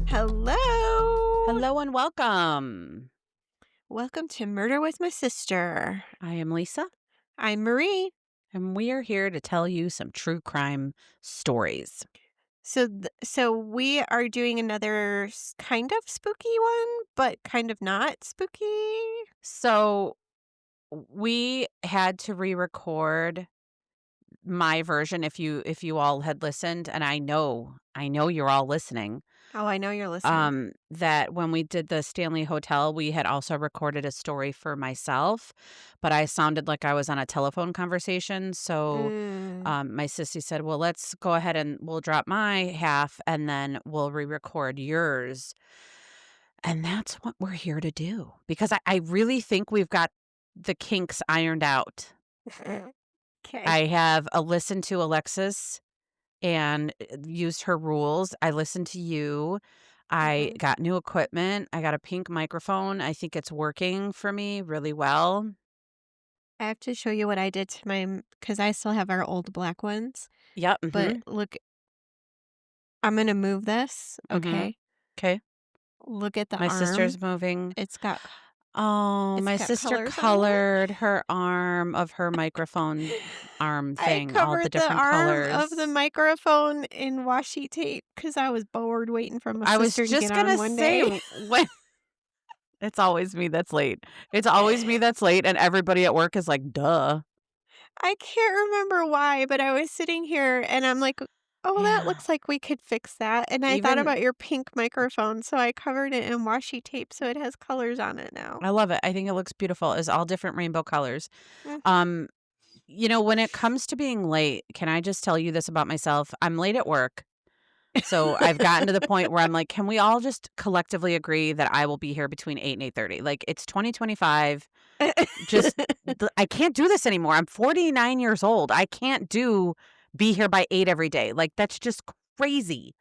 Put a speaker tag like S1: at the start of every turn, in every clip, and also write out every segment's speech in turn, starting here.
S1: Hello.
S2: Hello and welcome.
S1: Welcome to Murder with My Sister.
S2: I am Lisa,
S1: I'm Marie.
S2: and we are here to tell you some true crime stories.
S1: So we are doing another kind of spooky one, but kind of not spooky.
S2: So we had to re-record my version if you all had listened, and I know you're all listening.
S1: Oh, I know you're listening.
S2: That when we did the Stanley Hotel, we had also recorded a story for myself, but I sounded like I was on a telephone conversation. So
S1: Mm.
S2: my sissy said, well, let's go ahead and we'll drop my half and then we'll re-record yours. And that's what we're here to do because I really think we've got the kinks ironed out.
S1: Okay.
S2: I have listened to Alexis and used her rules. I listened to you. I
S1: Mhm.
S2: got new equipment. I got a pink microphone. I think it's working for me really well.
S1: I have to show you what I did to because I still have our old black ones.
S2: Yep.
S1: But look, I'm going to move this.
S2: Mm-hmm.
S1: Okay.
S2: Okay.
S1: Look at the
S2: My
S1: arm.
S2: sister's moving.
S1: It's got
S2: Oh,
S1: It's
S2: my
S1: got
S2: sister
S1: colors on it.
S2: colored her arm of her microphone arm
S1: I
S2: thing, all the
S1: covered the
S2: different
S1: arm
S2: colors.
S1: of the microphone in washi tape because I was bored waiting for my
S2: I was
S1: sister to
S2: just
S1: get on
S2: gonna
S1: one
S2: say
S1: day.
S2: when it's always me that's late. It's always me that's late, and everybody at work is like, "Duh."
S1: I can't remember why, but I was sitting here and I'm like, oh, that
S2: Yeah.
S1: looks like we could fix that. And I thought
S2: Even
S1: about your pink microphone, so I covered it in washi tape so it has colors on it now.
S2: I love it. I think it looks beautiful. It's all different rainbow colors.
S1: Mhm.
S2: Um, when it comes to being late, can I just tell you this about myself? I'm late at work. So I've gotten to the point where I'm like, can we all just collectively agree that I will be here between 8 and 8:30? Like it's 2025. Just I can't do this anymore. I'm 49 years old. I can't be here by 8 every day. Like that's just crazy.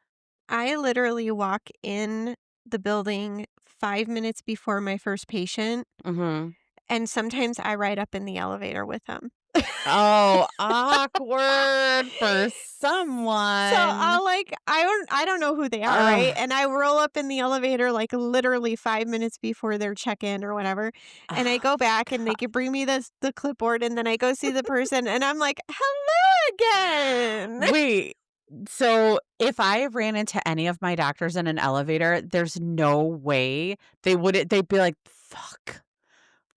S1: I literally walk in the building 5 minutes before my first patient,
S2: Mhm.
S1: and sometimes I ride up in the elevator with them.
S2: Oh, awkward for
S1: So
S2: someone.
S1: I'll I don't know who they are,
S2: Ugh.
S1: right? And I roll up in the elevator like literally 5 minutes before their check-in or whatever. And I
S2: Oh
S1: go
S2: my
S1: back and they
S2: god.
S1: can bring me the clipboard and then I go see the person and I'm like, hello again.
S2: Wait. So if I ran into any of my doctors in an elevator, there's no way they'd be like, fuck.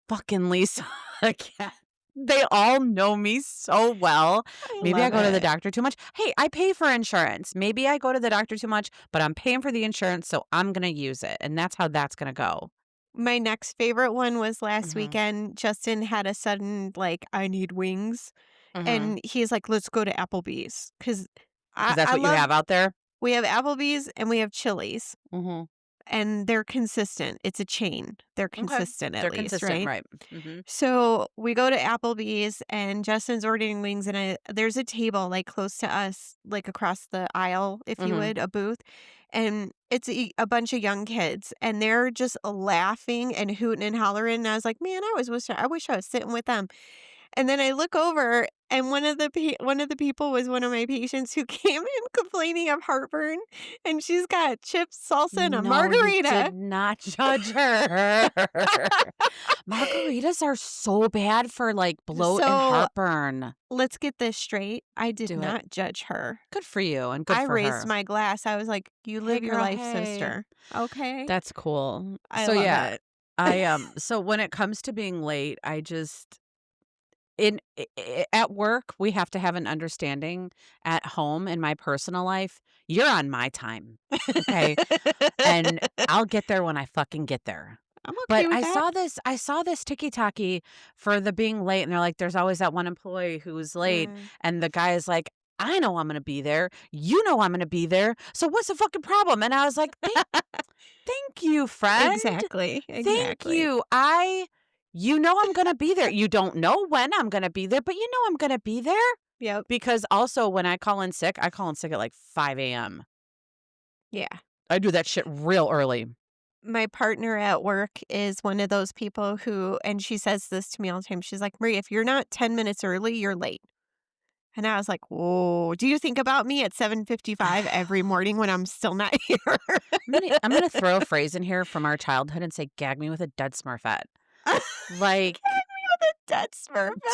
S2: Fucking Lisa again. They all know me so well.
S1: I
S2: Maybe I
S1: love
S2: go to the
S1: it.
S2: doctor too much. Hey, I pay for insurance. Maybe I go to the doctor too much, but I'm paying for the insurance, so I'm gonna use it, and that's how that's gonna go.
S1: My next favorite one was last
S2: Mhm.
S1: weekend. Justin had a sudden like I need wings
S2: Mhm.
S1: and he's like, let's go to Applebee's because
S2: 'Cause
S1: I,
S2: that's
S1: I
S2: what you
S1: love
S2: have out there?
S1: we have Applebee's and we have Chili's.
S2: Mhm.
S1: And they're consistent. It's a chain. They're
S2: Okay.
S1: consistent at
S2: They're
S1: least,
S2: consistent,
S1: right?
S2: right. Mhm.
S1: So we go to Applebee's and Justin's ordering wings and there's a table like close to us, like across the aisle, if you
S2: Mhm.
S1: would, a booth. And it's a bunch of young kids and they're just laughing and hooting and hollering. And I was like, man, I wish I was sitting with them. And then I look over and one of the people was one of my patients who came in complaining of heartburn, and she's got chips, salsa, and a
S2: No, you
S1: margarita.
S2: did not judge her. Margaritas are so bad for, like, bloat and
S1: So,
S2: heartburn.
S1: let's get this straight. I did
S2: Do it.
S1: not judge her.
S2: Good for you and good
S1: I
S2: for
S1: raised
S2: her.
S1: my glass. I was like, "You
S2: "Hey,
S1: live your
S2: girl,
S1: life,
S2: hey."
S1: sister." Okay?
S2: That's cool.
S1: I
S2: So,
S1: love
S2: yeah,
S1: it.
S2: so when it comes to being late, I just at work, we have to have an understanding. At home, in my personal life, you're on my time, okay? And I'll get there when I fucking get there.
S1: I'm
S2: But
S1: okay with that.
S2: I saw this ticky-tacky for the being late, and they're like, "There's always that one employee who's late,"
S1: Mm.
S2: and the guy is like, "I know I'm gonna be there. You know I'm gonna be there. So what's the fucking problem?" And I was like, "Thank you, friend.
S1: Exactly,
S2: Thank
S1: exactly.
S2: you. You know I'm gonna be there. You don't know when I'm gonna be there, but you know I'm gonna be there."
S1: Yep.
S2: Because also when I call in sick at like 5 AM.
S1: Yeah.
S2: I do that shit real early.
S1: My partner at work is one of those people who and she says this to me all the time. She's like, "Marie, if you're not 10 minutes early, you're late." And I was like, "Whoa, do you think about me at 7:55 every morning when I'm still not here?"
S2: I'm gonna throw a phrase in here from our childhood and say, "Gag me with a dead Smurfette." Like,
S1: With a dead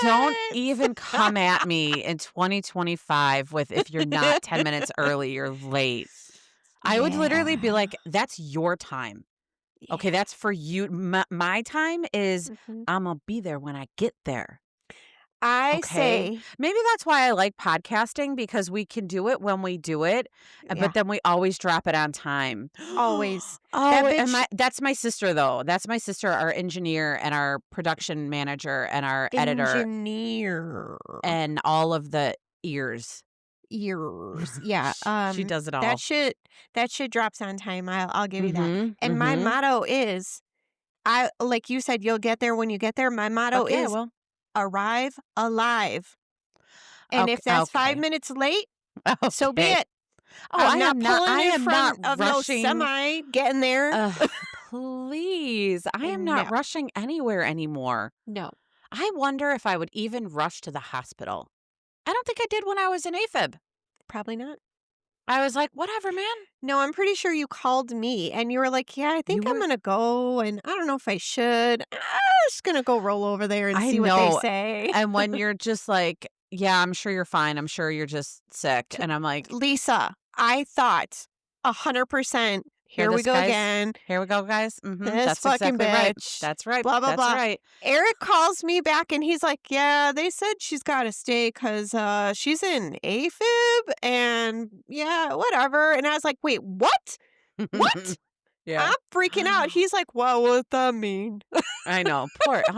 S2: don't
S1: Smurfette.
S2: even come at me in 2025 with if you're not 10 minutes early, you're late. I would literally be
S1: Yeah.
S2: like, "That's your time. Okay,
S1: Yeah.
S2: that's for you. My time is
S1: Mhm.
S2: Imma be there when I get there."
S1: I
S2: Okay.
S1: say
S2: Maybe that's why I like podcasting because we can do it when we do it, but
S1: yeah,
S2: then we always drop it on time.
S1: always. That
S2: Oh, and
S1: bitch
S2: that's my sister, though. That's my sister, our engineer and our production manager and our editor
S1: engineer
S2: and all of the ears.
S1: ears. Yeah,
S2: She does it
S1: that
S2: all.
S1: shit that shit drops on time, I'll give you that.
S2: Mhm,
S1: And my
S2: mhm.
S1: motto is I like you said, you'll get there when you get there. My motto
S2: Fuck yeah,
S1: is
S2: well,
S1: arrive alive. And
S2: okay,
S1: if that's 5
S2: okay,
S1: minutes late, so be
S2: okay.
S1: it.
S2: Oh,
S1: I'm not pulling
S2: I
S1: in
S2: am not
S1: front of no
S2: rushing.
S1: semi getting there.
S2: Please, I am
S1: No,
S2: not rushing anywhere anymore.
S1: no,
S2: I wonder if I would even rush to the hospital. I don't think I did when I was in AFib.
S1: probably not.
S2: I was like, "Whatever, man."
S1: No, I'm pretty sure you called me and you were like, "Yeah, I think
S2: You
S1: I'm
S2: were
S1: gonna go, and I don't know if I should. I'm just gonna go roll over there and
S2: I
S1: see what they
S2: know,
S1: say."
S2: and when you're just like, "Yeah, I'm sure you're fine. I'm sure you're just sick,"
S1: T
S2: and I'm like,
S1: Lisa, I thought 100%,
S2: "Hear
S1: here we
S2: this,
S1: go
S2: guys?
S1: again,
S2: Here we go, guys. Mhm,
S1: this
S2: that's
S1: fucking
S2: exactly right.
S1: bitch,
S2: That's right.
S1: blah, blah,
S2: That's
S1: blah.
S2: right."
S1: Eric calls me back and he's like, "Yeah, they said she's gotta stay because she's in AFib and yeah, whatever." And I was like, "Wait, what? What?"
S2: Yeah.
S1: I'm freaking out. He's like, "What would that mean?"
S2: I know.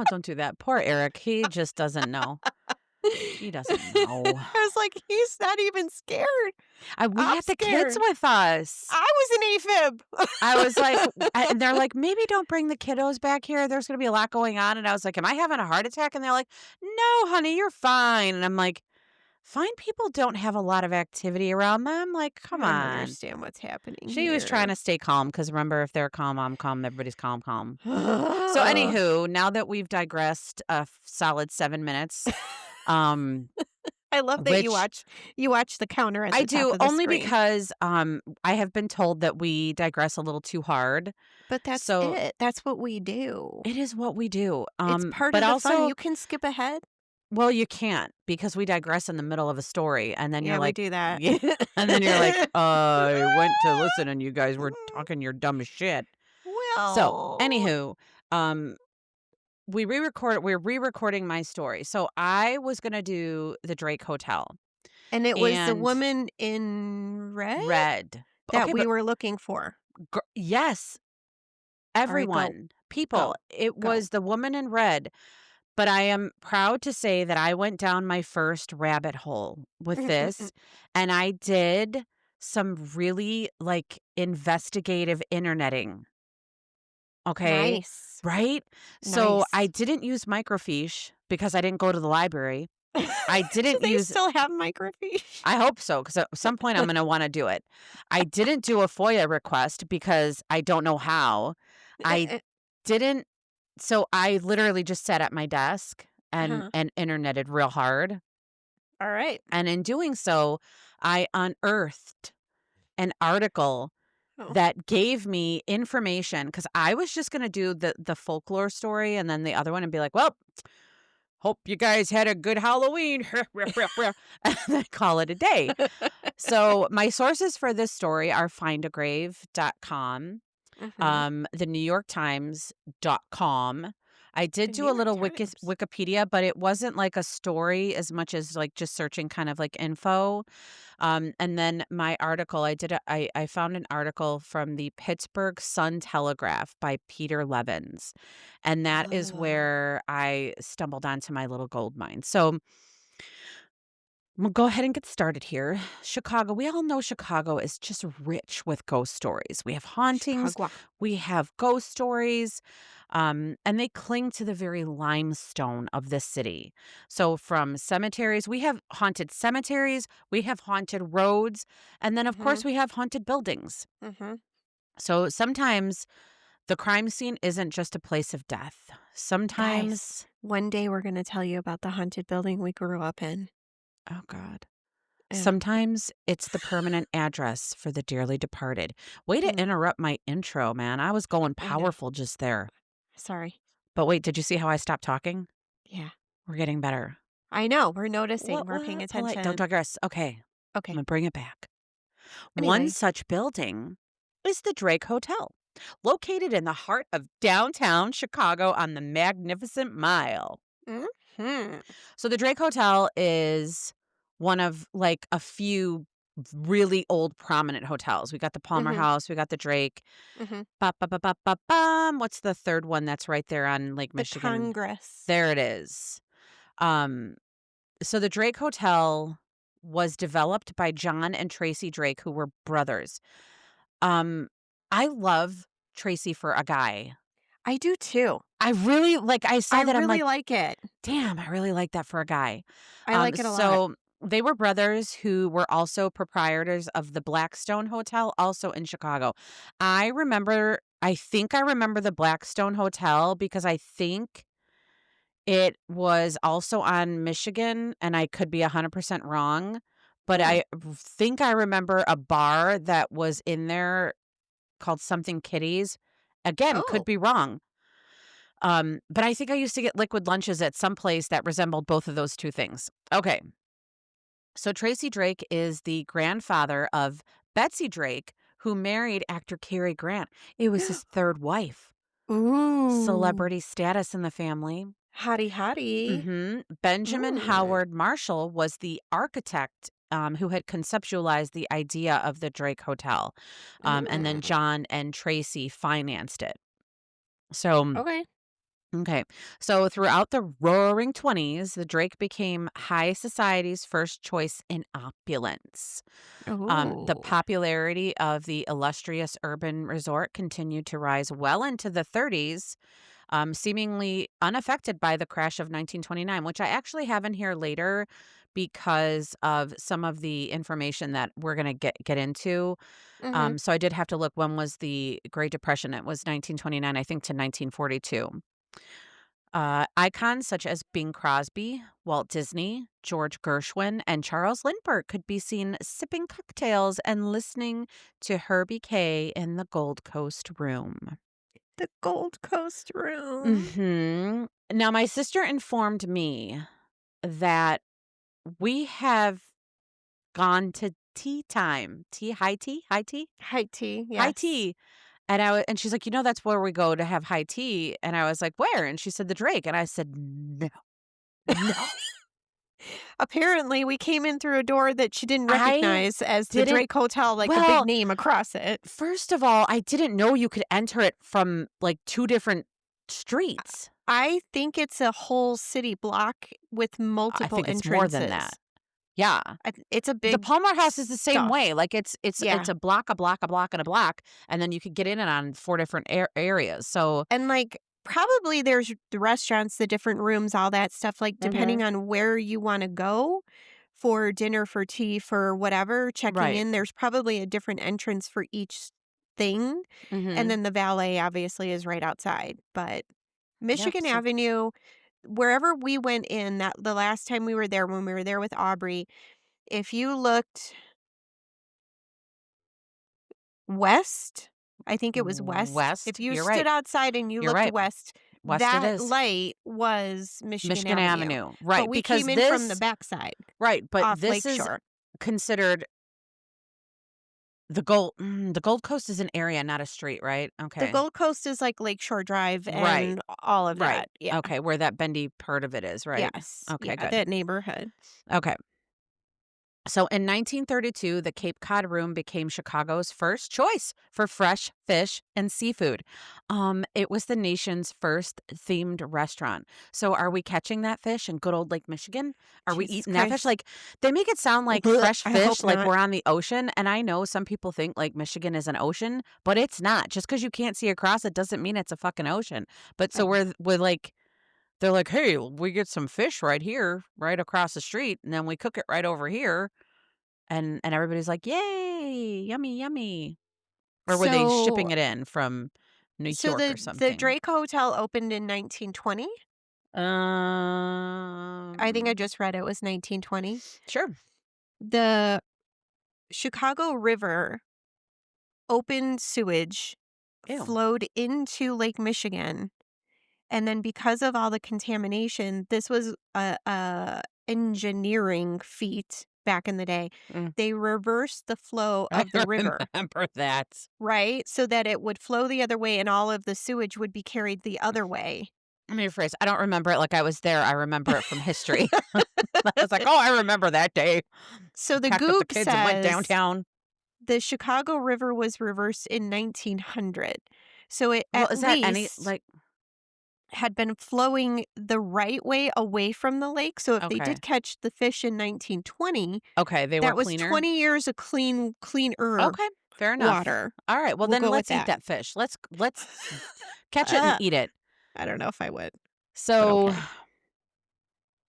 S2: Don't do that. Poor Eric. He just doesn't know. He doesn't know.
S1: I was like, "He's not even scared.
S2: We
S1: I'm
S2: had the kids
S1: scared.
S2: with us.
S1: I was an AFib."
S2: I was like, and they're like, maybe don't bring the kiddos back here. There's going to be a lot going on. And I was like, am I having a heart attack? And they're like, no, honey, you're fine. And I'm like, fine people don't have a lot of activity around them. Like,
S1: I
S2: come
S1: don't
S2: on.
S1: understand what's happening
S2: She was trying
S1: here.
S2: to stay calm because remember, if they're calm, I'm calm. Everybody's calm, calm. So, anywho, now that we've digressed a solid 7 minutes, um,
S1: I love that
S2: which
S1: you watch the counter at
S2: I
S1: the top
S2: do
S1: of the
S2: only
S1: screen.
S2: because I have been told that we digress a little too hard.
S1: But that's
S2: So
S1: it. That's what we do.
S2: it is what we do.
S1: It's part
S2: But
S1: of the fun.
S2: also,
S1: You can skip ahead.
S2: well, you can't because we digress in the middle of a story, and then you're
S1: Yeah, we
S2: like,
S1: do that.
S2: yeah, and then you're like, I went to listen, and you guys were talking your dumb shit. So,
S1: Well,
S2: anywho, um, we're re-recording my story. So I was gonna do the Drake Hotel
S1: and it was the
S2: and
S1: woman in red
S2: Red.
S1: that
S2: Okay,
S1: we
S2: but
S1: were looking for.
S2: yes,
S1: All right, go,
S2: everyone, people.
S1: go,
S2: It
S1: go.
S2: was the woman in red. But I am proud to say that I went down my first rabbit hole with this, and I did some really, like, investigative interneting, okay?
S1: Nice.
S2: Right? So, I
S1: Nice.
S2: didn't use microfiche because I didn't go to the library. I
S1: Do
S2: didn't
S1: they
S2: use
S1: still have microfiche?
S2: I hope so, because at some point I'm gonna wanna do it. I didn't do a FOIA request because I don't know how. I didn't so I literally just sat at my desk and
S1: Uh-huh.
S2: interneted real hard,
S1: All right.
S2: and in doing so, I unearthed an article
S1: Oh.
S2: that gave me information because I was just gonna do the folklore story and then the other one and be like, "Well, hope you guys had a good Halloween," and then call it a day. So, my sources for this story are findagrave.com,
S1: Mhm.
S2: the NewYorkTimes.com. I did
S1: The
S2: do
S1: New
S2: a
S1: York
S2: little
S1: Times.
S2: Wikipedia, but it wasn't like a story as much as like just searching kind of like info. And then my article, I found an article from the Pittsburgh Sun Telegraph by Peter Levins. And that is
S1: Oh.
S2: where I stumbled onto my little gold mine. So we'll go ahead and get started here. Chicago, we all know Chicago is just rich with ghost stories. We have hauntings,
S1: Chicago.
S2: we have ghost stories, and they cling to the very limestone of this city. So, from cemeteries, we have haunted cemeteries, we have haunted roads, and then, of
S1: Mhm.
S2: course, we have haunted buildings.
S1: Mhm.
S2: So, sometimes The crime scene isn't just a place of death.
S1: Guys,
S2: Sometimes,
S1: one day we're gonna tell you about the haunted building we grew up in.
S2: oh God.
S1: Yeah.
S2: Sometimes it's the permanent address for the dearly departed. Way to
S1: Mm,
S2: interrupt my intro, man. I was going
S1: I know.
S2: powerful just there.
S1: Sorry.
S2: But wait, did you see how I stopped talking?
S1: Yeah.
S2: We're getting better.
S1: I know, we're noticing, we're paying
S2: What? Polite. Don't
S1: attention.
S2: digress. Okay. I'm
S1: Okay.
S2: going to bring it back. One
S1: Anyway.
S2: such building is the Drake Hotel, located in the heart of downtown Chicago on the Magnificent Mile.
S1: Mhm.
S2: So the Drake Hotel is one of like a few really old prominent hotels. We got the Palmer
S1: Mhm.
S2: House, we got the Drake.
S1: Mhm.
S2: Ba, ba, ba, ba, ba, bum. What's the third one that's right there on Lake
S1: The
S2: Michigan?
S1: Congress.
S2: There it is. Um so the Drake Hotel was developed by John and Tracy Drake, who were brothers. Um I love Tracy for a guy.
S1: I do too.
S2: I really like I
S1: I
S2: saw that I'm
S1: really
S2: like,
S1: like it.
S2: damn, I really like that for a guy.
S1: I like it a lot.
S2: So they were brothers who were also proprietors of the Blackstone Hotel, also in Chicago. I think I remember the Blackstone Hotel because I think it was also on Michigan, and I could be 100% wrong. But
S1: Hmm.
S2: I think I remember a bar that was in there called something Kitties. Again, could
S1: Oh.
S2: be wrong. But I think I used to get liquid lunches at some place that resembled both of those two things. Okay. So Tracy Drake is the grandfather of Betsy Drake, who married actor Cary Grant. It was his third wife.
S1: Ooh.
S2: Celebrity status in the family.
S1: Hottie hottie.
S2: Benjamin
S1: Mm.
S2: Howard Marshall was the architect who had conceptualized the idea of the Drake Hotel. And then
S1: Mm.
S2: John and Tracy financed it. So
S1: Okay.
S2: okay. So throughout the roaring 20s, the Drake became high society's first choice in opulence. The
S1: Ooh.
S2: popularity of the illustrious urban resort continued to rise well into the 30s, seemingly unaffected by the crash of 1929, which I actually have in here later because of some of the information that we're going to get into.
S1: Mhm.
S2: So I did have to look, when was the Great Depression? It was 1929, I think, to 1942. Icons such as Bing Crosby, Walt Disney, George Gershwin, and Charles Lindbergh could be seen sipping cocktails and listening to Herbie K in the Gold Coast Room.
S1: The Gold Coast Room.
S2: Now, my sister informed me that we have gone to tea time, high tea,
S1: High tea,
S2: high
S1: yes.
S2: tea. And she's like, that's where we go to have high tea. And I was like, where? And she said, the Drake. And I said, no, no.
S1: Apparently, we came in through a door that she didn't
S2: I
S1: recognize as the
S2: didn't
S1: Drake Hotel, like, the big
S2: well,
S1: name across it.
S2: first of all, I didn't know you could enter it from, like, 2 different streets.
S1: I think it's a whole city block with
S2: I
S1: multiple
S2: think it's more than that.
S1: entrances.
S2: Yeah.
S1: It's a
S2: The
S1: big
S2: Palmer House is the same
S1: stuff.
S2: way, like, it's
S1: Yeah,
S2: a block, a block, a block, and a block, and then you could get in it on 4 different areas, so
S1: and, like, probably there's the restaurants, the different rooms, all that stuff, like, depending
S2: mhm,
S1: on where you wanna go for dinner, for tea, for whatever, checking
S2: right,
S1: in, there's probably a different entrance for each thing, and
S2: mhm.
S1: then the valet obviously is right outside, but
S2: Yep,
S1: Michigan
S2: so
S1: Avenue, wherever we went in that the last time we were there, when we were there with Aubrey, if you looked west, I think it was west. If
S2: west,
S1: you
S2: you're
S1: stood
S2: right,
S1: outside and you
S2: you're
S1: looked
S2: right,
S1: west,
S2: west it
S1: that
S2: is.
S1: light was Michigan
S2: Michigan
S1: Avenue.
S2: Avenue,
S1: But
S2: right,
S1: we
S2: because
S1: came in from the
S2: this
S1: backside
S2: right, but
S1: off
S2: this is
S1: Lakeshore.
S2: considered the Gold Coast is an area, not a street, right?
S1: The
S2: Okay.
S1: Gold Coast is like Lakeshore Drive
S2: Right,
S1: and all of
S2: right.
S1: that. Yeah.
S2: Okay, where that bendy part of it is, right?
S1: Yes.
S2: Okay,
S1: Yeah,
S2: good.
S1: that neighborhood.
S2: Okay. So in 1932, the Cape Cod Room became Chicago's first choice for fresh fish and seafood. It was the nation's first themed restaurant. So are we catching that fish in good old Lake Michigan? Are we
S1: Jesus
S2: eating that fish?
S1: Christ.
S2: Like, they make it sound like
S1: Blech,
S2: fresh
S1: I hope
S2: fish, like
S1: not.
S2: we're on the ocean. And I know some people think like Michigan is an ocean, but it's not. Just because you can't see across it doesn't mean it's a fucking ocean. But
S1: I
S2: so we're like, they're like, hey, we get some fish right here, right across the street, and then we cook it right over here, and everybody's like, "Yay, yummy, yummy." Or were they shipping
S1: So
S2: it in from New
S1: So
S2: York or
S1: the
S2: something.
S1: Drake Hotel opened in 1920. I think I
S2: Um,
S1: just read it was 1920.
S2: sure.
S1: The Chicago River open sewage
S2: Ew.
S1: flowed into Lake Michigan, and then because of all the contamination, this was a engineering feat back in the day.
S2: Mm.
S1: They reversed the flow
S2: I
S1: of the river,
S2: remember that.
S1: right? So that it would flow the other way and all of the sewage would be carried the other way.
S2: Let me rephrase. I don't remember it like I was there. I remember it from history. I was like, "Oh, I remember that day.
S1: So the
S2: Packed up the
S1: Goog
S2: kids and went
S1: says
S2: downtown."
S1: the Chicago River was reversed in 1900. So it
S2: Well,
S1: at
S2: is that any
S1: least
S2: like
S1: had been flowing the right way away from the lake. So if they
S2: okay.
S1: did catch the fish in 1920,
S2: Okay, they were
S1: that was
S2: cleaner?
S1: 20 years of cleaner
S2: Okay, fair enough.
S1: water.
S2: All right, well,
S1: We'll
S2: then
S1: go with
S2: let's eat
S1: that.
S2: that fish. Let's catch it and
S1: Uh,
S2: eat it.
S1: I don't know if I would, but
S2: So,
S1: okay.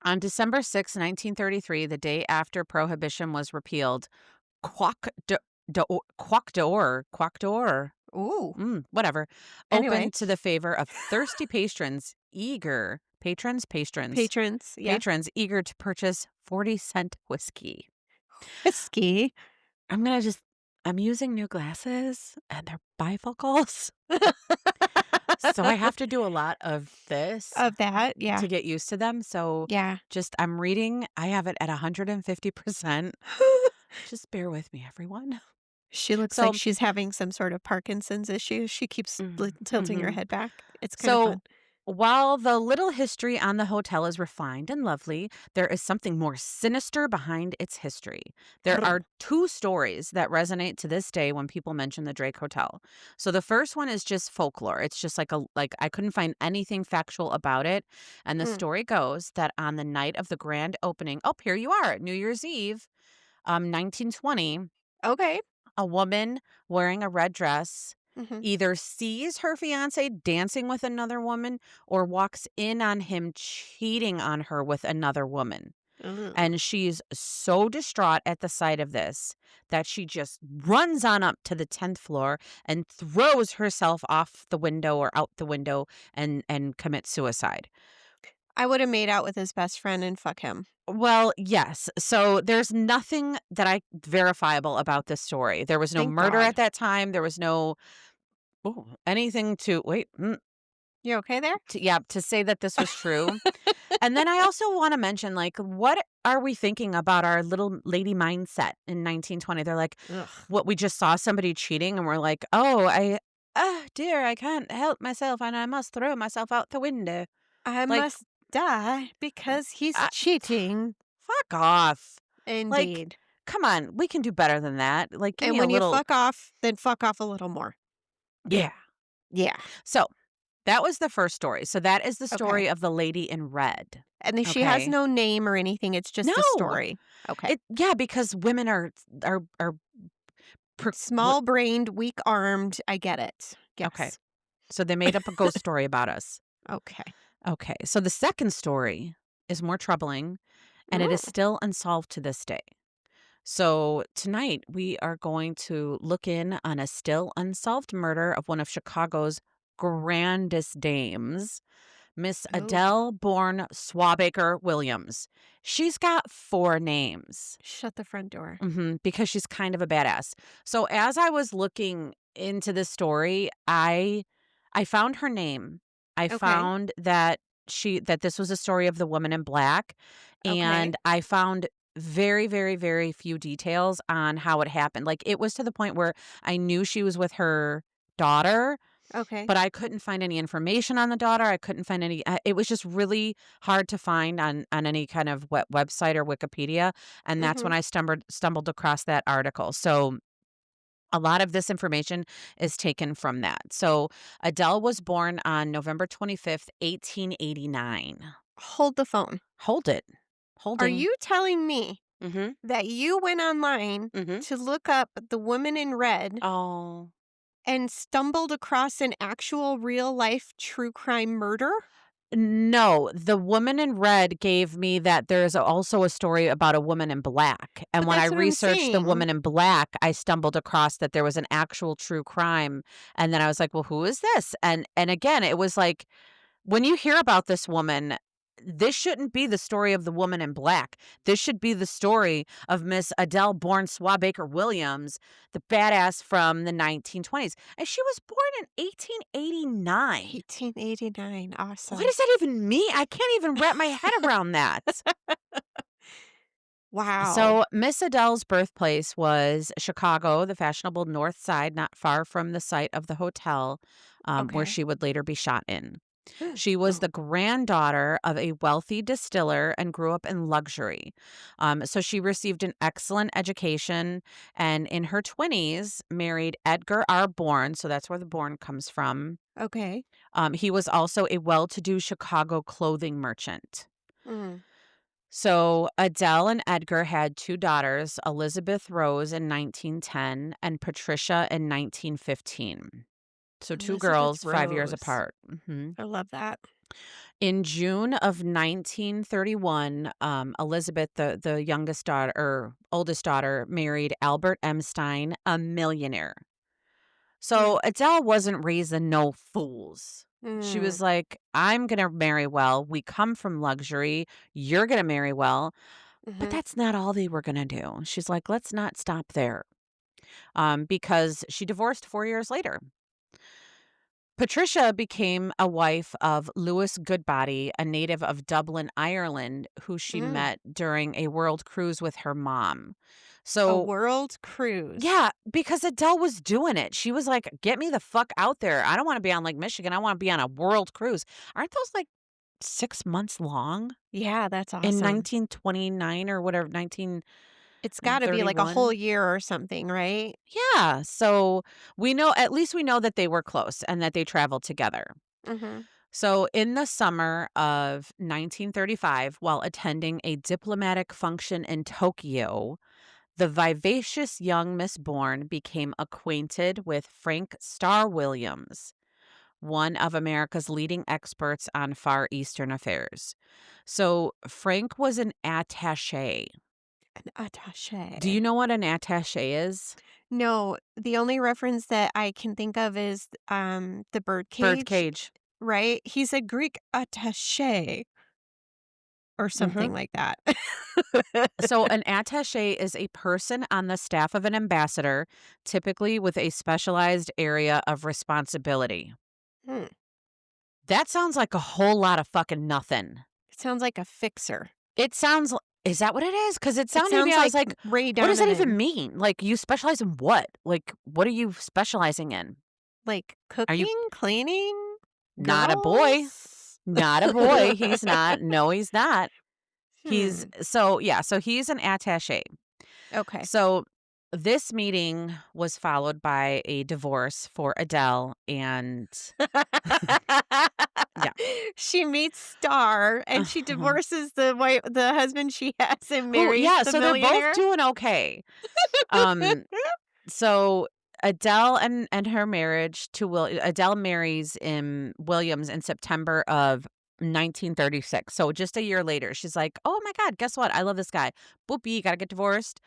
S2: on December 6, 1933, the day after Prohibition was repealed, Quack Quack d'Or,
S1: Ooh.
S2: whatever,
S1: Anyway,
S2: opened to the favor of thirsty
S1: patrons, yeah.
S2: patrons eager to purchase 40-cent whiskey.
S1: Whiskey.
S2: I'm gonna just I'm using new glasses and they're bifocals, so I have to do a lot of this
S1: Of that, yeah.
S2: to get used to them. So
S1: Yeah.
S2: just I'm reading, I have it at 150%. Just bear with me, everyone.
S1: She looks like
S2: So,
S1: she's having some sort of Parkinson's issue. She keeps tilting her
S2: mhm.
S1: head back. It's kind of
S2: So,
S1: fun.
S2: while the little history on the hotel is refined and lovely, there is something more sinister behind its history. There are two stories that resonate to this day when people mention the Drake Hotel. So the first one is just folklore. It's just like I couldn't find anything factual about it. And the
S1: Mm,
S2: story goes that on the night of the grand opening, oh, here you are, New Year's Eve, 1920,
S1: okay.
S2: a woman wearing a red dress
S1: Mhm.
S2: either sees her fiance dancing with another woman or walks in on him cheating on her with another woman.
S1: Ugh.
S2: And she's so distraught at the sight of this that she just runs on up to the 10th floor and throws herself off the window or out the window and commits suicide.
S1: I would have made out with his best friend and fuck him.
S2: Well, yes. So there's nothing that I verifiable about this story. There was no
S1: Thank
S2: murder at
S1: God.
S2: that time. There was no anything to wait.
S1: You okay there?
S2: To say that this was true. And then I also want to mention, like, what are we thinking about our little lady mindset in 1920? They're like,
S1: Ugh.
S2: what we just saw somebody cheating, and we're like, oh, dear, I can't help myself, and I must throw myself out the window.
S1: I
S2: Like,
S1: must die because he's
S2: uh,
S1: cheating.
S2: fuck off. Like,
S1: Indeed.
S2: come on, we can do better than that. Like, give
S1: And
S2: me a
S1: when you
S2: little,
S1: fuck off, then fuck off a little more.
S2: yeah.
S1: Yeah.
S2: So that was the first story. So that is the
S1: Okay.
S2: story of the lady in red.
S1: And then she has
S2: Okay.
S1: no name or anything. It's just a
S2: No.
S1: story. Okay.
S2: Yeah, because women are what
S1: Small brained, weak armed. I get it.
S2: okay.
S1: Yes.
S2: So they made up a ghost story about us.
S1: Okay.
S2: Okay. So the second story is more troubling and it is
S1: Mm.
S2: still unsolved to this day. So tonight we are going to look in on a still unsolved murder of one of Chicago's grandest dames, Miss
S1: Oh,
S2: Adele Bourne Swabaker Williams. She's got 4 names.
S1: shut the front door.
S2: Because she's kind of a badass. So as I was looking into this story, I found her name. I
S1: Okay.
S2: found that this was a story of the woman in black,
S1: Okay.
S2: and I found very, very, very few details on how it happened. Like it was to the point where I knew she was with her daughter,
S1: Okay.
S2: but I couldn't find any information on the daughter. I couldn't find any. It was just really hard to find on any kind of website or Wikipedia, and that's when
S1: Mhm.
S2: I stumbled across that article. So a lot of this information is taken from that. So Adele was born on November 25th, 1889.
S1: Hold the phone.
S2: Hold it,
S1: Are
S2: holding.
S1: you telling me
S2: Mm-hmm.
S1: that you went online
S2: Mm-hmm.
S1: to look up the woman in red
S2: Oh.
S1: and stumbled across an actual real life true crime murder?
S2: No, the woman in red gave me that there's also a story about a woman in black. And
S1: But
S2: when I
S1: that's what I'm
S2: researched the
S1: saying.
S2: woman in black, I stumbled across that there was an actual true crime. And then I was like, well, who is this? And again, it was like, when you hear about this woman, this shouldn't be the story of the woman in black. This should be the story of Miss Adele Bourne Swabaker Williams, the badass from the 1920s. And she was born in 1889.
S1: 1889.
S2: What
S1: Awesome.
S2: does that even mean? I can't even wrap my head around that.
S1: Wow.
S2: So, Miss Adele's birthplace was Chicago, the fashionable North Side, not far from the site of the hotel where
S1: Okay.
S2: she would later be shot in. She was the granddaughter of a wealthy distiller and grew up in luxury. So she received an excellent education and in her 20s married Edgar R. Bourne. So that's where the Bourne comes from.
S1: Okay.
S2: He was also a well to do Chicago clothing merchant.
S1: Mm.
S2: So Adele and Edgar had two daughters, Elizabeth Rose in 1910 and Patricia in 1915. So two
S1: Elizabeth
S2: girls, 5 years
S1: Rose.
S2: apart.
S1: I love that.
S2: In June of 1931, Elizabeth, the youngest daughter or oldest daughter, married Albert Einstein, a millionaire.
S1: Mm.
S2: So Adele wasn't raising no fools. She
S1: Mm.
S2: was like, I'm going to marry well. We come from luxury. You're going to marry well. But
S1: Mhm.
S2: that's not all they were going to do. She's like, let's not stop there because she divorced 4 years later. Patricia became a wife of Lewis Goodbody, a native of Dublin, Ireland, who she
S1: Mm.
S2: met during a world cruise with her mom.
S1: A
S2: So,
S1: world cruise.
S2: yeah, because Adele was doing it. She was like, get me the fuck out there. I don't want to be on Lake Michigan. I want to be on a world cruise. Aren't those like 6 months long
S1: Yeah, that's
S2: in
S1: awesome.
S2: 1929 or whatever,
S1: It's gotta be like a
S2: 1931?
S1: whole year or something, right?
S2: Yeah. So we know, at least we know that they were close and that they traveled together.
S1: Mhm.
S2: So, in the summer of 1935, while attending a diplomatic function in Tokyo, the vivacious young Miss Bourne became acquainted with Frank Starr Williams, one of America's leading experts on Far Eastern affairs. So, Frank was an attaché.
S1: An
S2: Do you
S1: attaché.
S2: know what an attaché is?
S1: No, the only reference that I can think of is, the birdcage,
S2: Birdcage.
S1: right? He's a Greek attaché or
S2: Hmm.
S1: something like that.
S2: So, an attaché is a person on the staff of an ambassador, typically with a specialized area of responsibility.
S1: Hmm.
S2: That sounds like a whole lot of fucking nothing.
S1: It sounds like a fixer.
S2: It sounds, is that what it is? Because it
S1: It
S2: sounded to me,
S1: sounds
S2: I was
S1: like
S2: like,
S1: Ray
S2: what does that even
S1: Donovan.
S2: mean? Like, you specialize in what? Like, what are you specializing in?
S1: Like
S2: Are you
S1: cooking, cleaning,
S2: not a boy?
S1: girls?
S2: Not a boy. He's not. No, he's not. He's,
S1: Hmm.
S2: so yeah, so he's an attaché.
S1: Okay.
S2: So this meeting was followed by a divorce for Adele and yeah.
S1: She meets Star and she
S2: Uh-huh.
S1: divorces the husband she has and
S2: Who
S1: marries
S2: yeah,
S1: the
S2: so they're both
S1: millionaire.
S2: doing okay. Um so Adele and her marriage to Adele marries Williams in September of 1936. So just a year later, she's like, "Oh my god, guess what? I love this guy. Boopy, got to get divorced."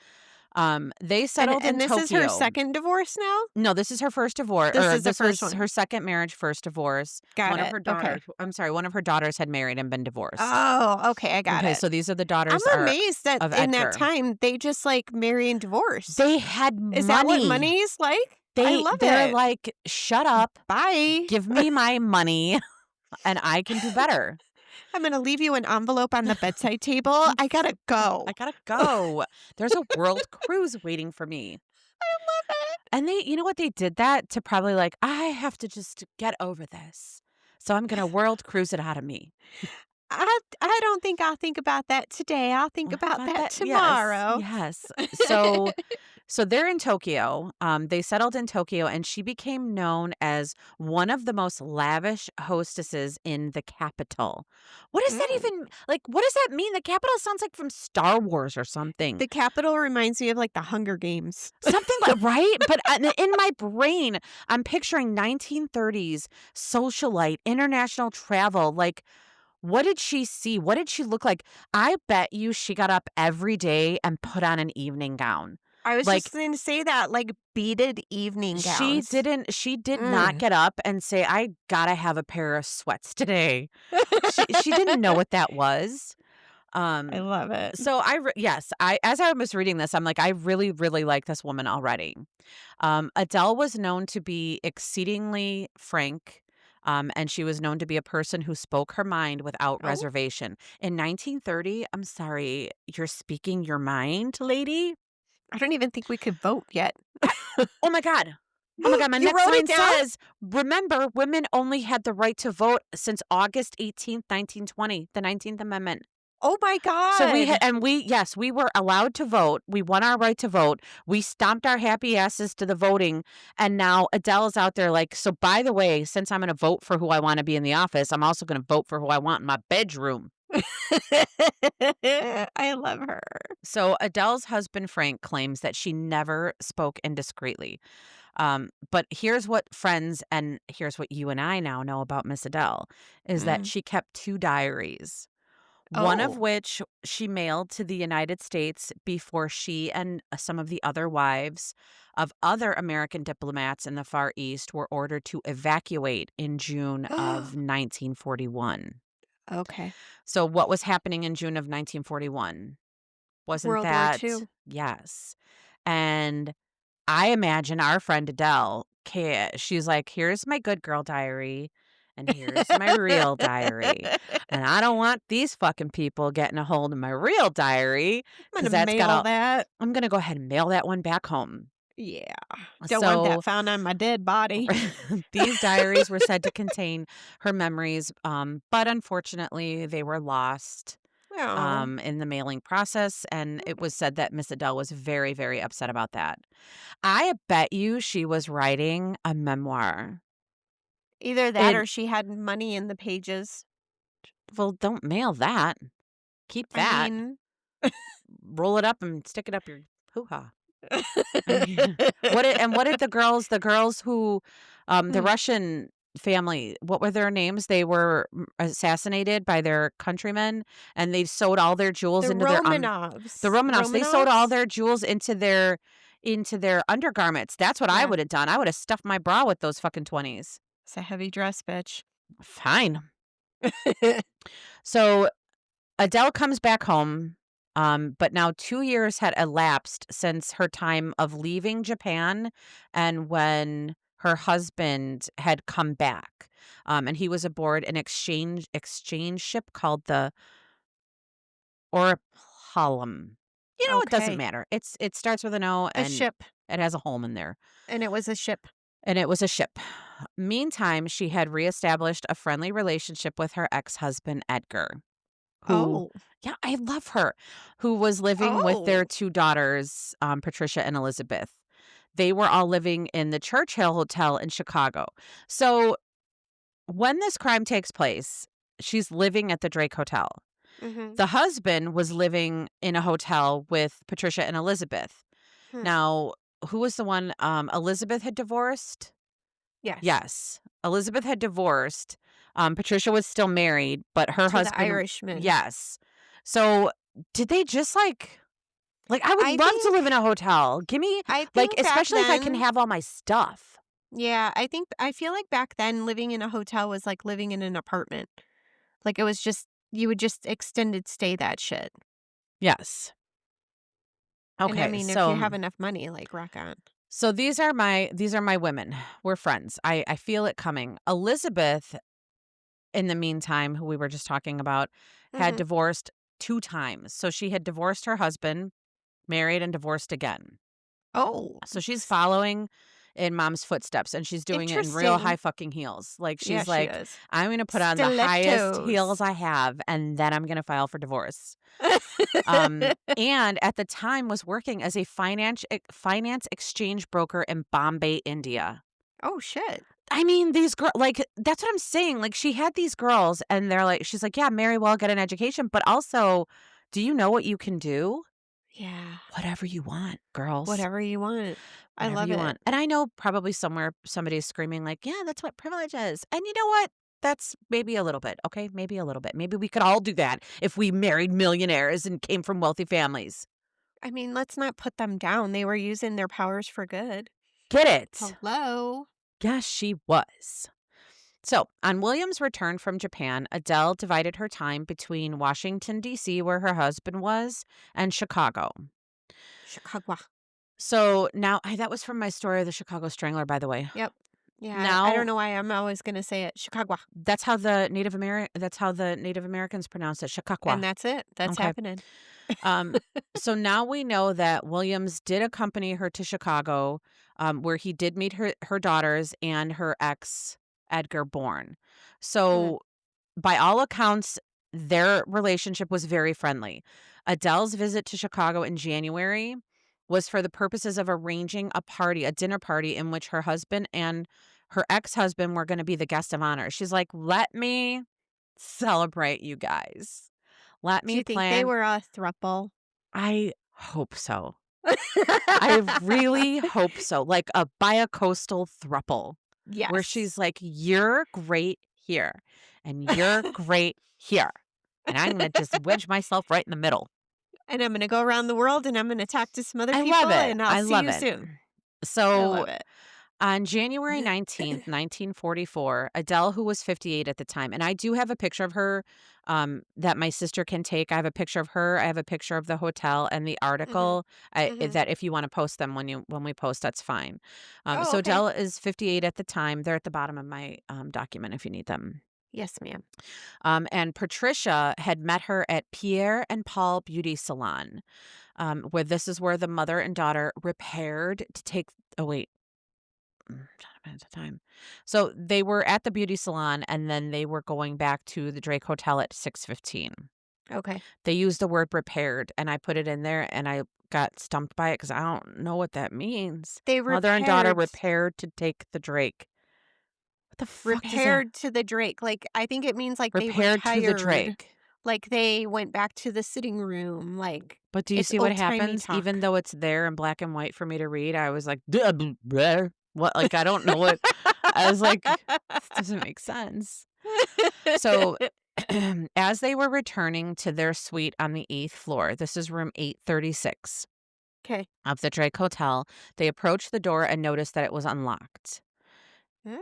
S2: They
S1: And
S2: settled in
S1: and this is her
S2: Tokyo.
S1: second divorce now?
S2: No, this is her first divorce,
S1: This
S2: or
S1: is the
S2: this
S1: first
S2: was
S1: one.
S2: her second marriage, first divorce.
S1: Got
S2: One of
S1: it.
S2: her
S1: Okay.
S2: daughters I'm sorry, one of her daughters had married and been divorced.
S1: Oh, okay, I got
S2: Okay,
S1: it.
S2: so these are the
S1: I'm
S2: daughters are
S1: amazed that
S2: of
S1: in that
S2: Edgar.
S1: time they just like marry and divorce.
S2: They had
S1: Is that what
S2: money.
S1: money is like? I love
S2: They're
S1: it.
S2: like, "Shut up,
S1: Bye.
S2: give me my money, and I can do better."
S1: I'm gonna leave you an envelope on the bedside table. I gotta go.
S2: I gotta go. There's a world cruise waiting for me.
S1: I love it.
S2: And they, you know what? They did that to probably like, I have to just get over this. So I'm gonna world cruise it out of me.
S1: I don't think I'll think about that today. I'll think about
S2: About
S1: that
S2: that, yes,
S1: tomorrow.
S2: yes. So they're in Tokyo. They settled in Tokyo, and she became known as one of the most lavish hostesses in the capital. What does that
S1: Mm.
S2: even like? What does that mean? The capital sounds like from Star Wars or something.
S1: The capital reminds me of like the Hunger Games.
S2: Something like right, but in my brain, I'm picturing 1930s socialite, international travel. Like, What did she see? What did she look like? I bet you she got up every day and put on an evening gown.
S1: I was
S2: Like,
S1: just going to say that, like beaded evening gowns.
S2: she did not
S1: Mm.
S2: get up and say, "I gotta have a pair of sweats today." She didn't know what that was.
S1: I
S2: Um,
S1: love it.
S2: so yes, I as I was reading this, I'm like, I really, really like this woman already. Adele was known to be exceedingly frank, and she was known to be a person who spoke her mind without
S1: Oh,
S2: reservation. In 1930, I'm sorry, you're speaking your mind, lady?
S1: I don't even think we could vote yet.
S2: I Oh my god. Oh my god, my
S1: You
S2: next
S1: wrote it
S2: line
S1: down?
S2: says, "Remember, women only had the right to vote since August 18th, 1920, the 19th Amendment."
S1: Oh my
S2: So
S1: god.
S2: yes, we were allowed to vote. We won our right to vote. We stomped our happy asses to the voting. And now Adele's out there like, so by the way, since I'm going to vote for who I want to be in the office, I'm also going to vote for who I want in my bedroom.
S1: I love her.
S2: So Adele's husband, Frank, claims that she never spoke indiscreetly. But here's what friends and here's what you and I now know about Miss Adele is that
S1: Mm.
S2: she kept two diaries. One of
S1: Oh.
S2: which she mailed to the United States before she and some of the other wives of other American diplomats in the Far East were ordered to evacuate in June of 1941.
S1: Okay.
S2: So, what was happening in June of 1941? Wasn't
S1: World War
S2: that,
S1: II.
S2: yes. And I imagine our friend Adele, she's like, here's my good girl diary, and here's my real diary. And I don't want these fucking people getting a hold of my real diary
S1: I'm
S2: because
S1: gonna
S2: that's got
S1: mail
S2: all,
S1: that.
S2: I'm going to go ahead and mail that one back home.
S1: Yeah. Don't want that
S2: So
S1: found on my dead body.
S2: these diaries were said to contain her memories, but unfortunately, they were lost
S1: Oh.
S2: in the mailing process. And it was said that Miss Adele was very, very upset about that. I bet you she was writing a memoir.
S1: Either that
S2: And
S1: or she had money in the pages.
S2: well, don't mail that. Keep
S1: I
S2: that.
S1: mean,
S2: Roll it up and stick it up your hoo-ha. What did the girls who the
S1: Mm.
S2: Russian family, what were their names? They were assassinated by their countrymen and they sewed all their jewels
S1: The
S2: into their the
S1: Romanovs. The
S2: Romanovs. They sewed all
S1: Romanovs?
S2: their jewels into their undergarments. That's what I
S1: Yeah.
S2: would have done. I would have stuffed my bra with those fucking 20s.
S1: It's a heavy dress, bitch.
S2: Fine. So Adele comes back home, but now 2 years had elapsed since her time of leaving Japan and when her husband had come back. And he was aboard an exchange ship called the Oripalum. It doesn't
S1: Okay.
S2: matter. It starts with an O
S1: A
S2: and
S1: ship.
S2: it has a home in there.
S1: And it was a ship.
S2: And it was a ship. Meantime, she had reestablished a friendly relationship with her ex-husband, Edgar. Who
S1: Oh.
S2: Yeah, I love her, who was living with their
S1: Oh.
S2: 2 daughters, Patricia and Elizabeth. They were all living in the Churchill Hotel in Chicago. So, when this crime takes place, she's living at the Drake Hotel.
S1: Mhm.
S2: The husband was living in a hotel with Patricia and Elizabeth.
S1: Hmm.
S2: Now, who was the one, Elizabeth had divorced?
S1: Yes.
S2: Yes. Elizabeth had divorced. Patricia was still married, but her
S1: To the
S2: husband
S1: Irishman.
S2: yes. So, did they just, I would
S1: I
S2: love to live
S1: think
S2: in a hotel. Give me
S1: I think back
S2: especially if I can
S1: then
S2: have all my stuff.
S1: yeah, I feel like back then living in a hotel was like living in an apartment. Like, it was just you would just extended stay that shit.
S2: Yes.
S1: And I
S2: Okay,
S1: mean, if you
S2: so
S1: have enough money, like, rock on.
S2: these are my women. We're friends. I feel it coming. Elizabeth, in the meantime, who we were just talking about, had
S1: Mhm.
S2: divorced 2 times. So she had divorced her husband, married, and divorced again.
S1: Oh,
S2: So she's following in mom's footsteps and she's doing it in real high
S1: interesting.
S2: fucking heels. Like
S1: Yeah,
S2: she's
S1: she
S2: like,
S1: is.
S2: I'm going to put on the highest
S1: Stilettos.
S2: heels I have and then I'm going to file for divorce. And at the time was working as a finance exchange broker in Bombay, India.
S1: Oh, shit.
S2: I mean, these girls, like, that's what I'm saying. Like, she had these girls, and she's like, yeah, marry well, get an education, but also, do you know what you can do?
S1: Yeah.
S2: Whatever you want, girls.
S1: Whatever you want. I
S2: Whatever
S1: love
S2: you
S1: it.
S2: want. And I know probably somewhere somebody's screaming like, "Yeah, that's what privilege is." And you know what? That's maybe a little bit, okay? Maybe a little bit. Maybe we could all do that if we married millionaires and came from wealthy families.
S1: I mean, let's not put them down. They were using their powers for good.
S2: Get it?
S1: Hello?
S2: Yes, she was. So, on William's return from Japan, Adele divided her time between Washington, D.C., where her husband was, and Chicago.
S1: Chicago.
S2: So now, that was from my story of the Chicago Strangler, by the way.
S1: Yep. Yeah, I don't
S2: Now,
S1: know why I'm always gonna say it. Chicago.
S2: that's how the Native Americans pronounce it,
S1: And
S2: Chicago.
S1: that's it. That's
S2: Okay.
S1: happening.
S2: Um, so now we know that Williams did accompany her to Chicago, where he did meet her daughters and her ex, Edgar Bourne.
S1: Good.
S2: So by all accounts, their relationship was very friendly. Adele's visit to Chicago in January was for the purposes of arranging a dinner party in which her husband and her ex-husband were going to be the guest of honor. She's like, "Let me celebrate you guys. Let
S1: Do
S2: me
S1: you think they
S2: plan."
S1: were a throuple?
S2: I hope so. I really hope so. Like a bi-coastal thruple where
S1: Yes.
S2: she's like, "You're great here, and you're great here, and I'm gonna just wedge myself right in the middle."
S1: And I'm gonna go around the world, and I'm gonna talk to some other
S2: I
S1: people,
S2: love it.
S1: and I'll
S2: I
S1: see
S2: love
S1: you
S2: it.
S1: soon. I
S2: So
S1: love it.
S2: on January 19th, 1944, Adele, who was 58 at the time, and I do have a picture of her that my sister can take. I have a picture of her. I have a picture of the hotel and the
S1: Mhm.
S2: article.
S1: Mhm.
S2: That if you want to post them when we post, that's fine.
S1: Oh,
S2: So
S1: okay.
S2: Adele is 58 at the time. They're at the bottom of my document if you need them.
S1: Yes, ma'am.
S2: And Patricia had met her at Pierre and Paul Beauty Salon, where this is where the mother and daughter repaired to take. Oh wait, at the time. So they were at the beauty salon and then they were going back to the Drake Hotel at 6:15.
S1: Okay.
S2: They used the word repaired and I put it in there and I got stumped by it because I don't know what that means.
S1: They
S2: Mother and daughter repaired to take the Drake. What the fuck does that?
S1: repaired to the Drake, like, I think it means, like, they
S2: Repaired to the
S1: retired,
S2: Drake.
S1: like, they went back to the sitting room, like,
S2: But do you
S1: it's
S2: see what
S1: old-timey
S2: happens? Even
S1: talk.
S2: though it's there in black and white for me to read, I was like, "Duh, bleh." What? Like, I don't know what. I was like, this doesn't make sense. So, as they were returning to their suite on the 8th floor, this is room 836
S1: 'Kay.
S2: of the Drake Hotel, they approached the door and noticed that it was unlocked.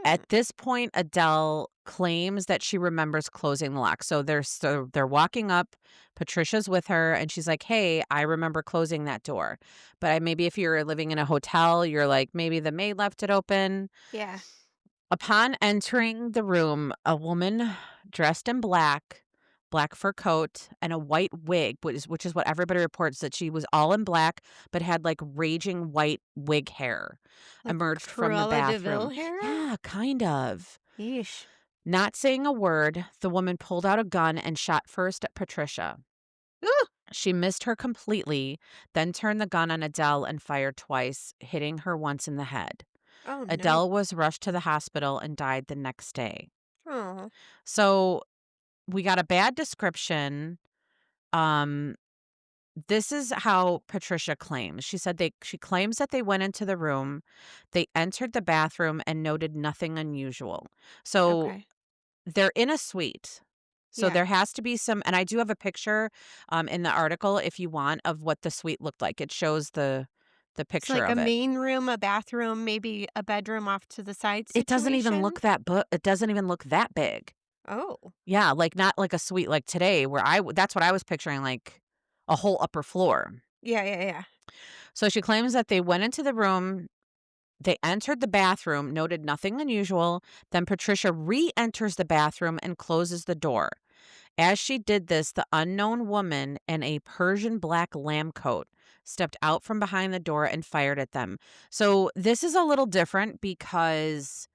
S2: At
S1: Mm.
S2: this point, Adele claims that she remembers closing the lock. So they're walking up. Patricia's with her, and she's like, "Hey, I remember closing that door." But maybe if you're living in a hotel, you're like, maybe the maid left it open.
S1: Yeah.
S2: Upon entering the room, a woman dressed in black, black fur coat, and a white wig, which is what everybody reports, that she was all in black, but had like raging white wig hair,
S1: Like
S2: emerged from the
S1: Cruella de Vil
S2: bathroom.
S1: hair?
S2: Yeah, kind of.
S1: Yeesh.
S2: Not saying a word, the woman pulled out a gun and shot first at Patricia.
S1: Ooh!
S2: She missed her completely, then turned the gun on Adele and fired twice, hitting her once in the head.
S1: Oh, no.
S2: Adele was rushed to the hospital and died the next day.
S1: Oh.
S2: So we got a bad description. Um, this is how Patricia claims. She claims that they went into the room, they entered the bathroom and noted nothing unusual. So
S1: Okay.
S2: they're in a suite. So
S1: Yeah.
S2: there has to be some, and I do have a picture in the article if you want of what the suite looked like. It shows the
S1: It's
S2: picture
S1: like a
S2: of it.
S1: main room, a bathroom, maybe a bedroom off to the side
S2: It doesn't even
S1: situation?
S2: look it doesn't even look that big.
S1: Oh.
S2: Yeah, like, not like a suite like today where that's what I was picturing, like, a whole upper floor.
S1: Yeah, yeah, yeah.
S2: So she claims that they went into the room, they entered the bathroom, noted nothing unusual, then Patricia re-enters the bathroom and closes the door. As she did this, the unknown woman in a Persian black lamb coat stepped out from behind the door and fired at them. So this is a little different because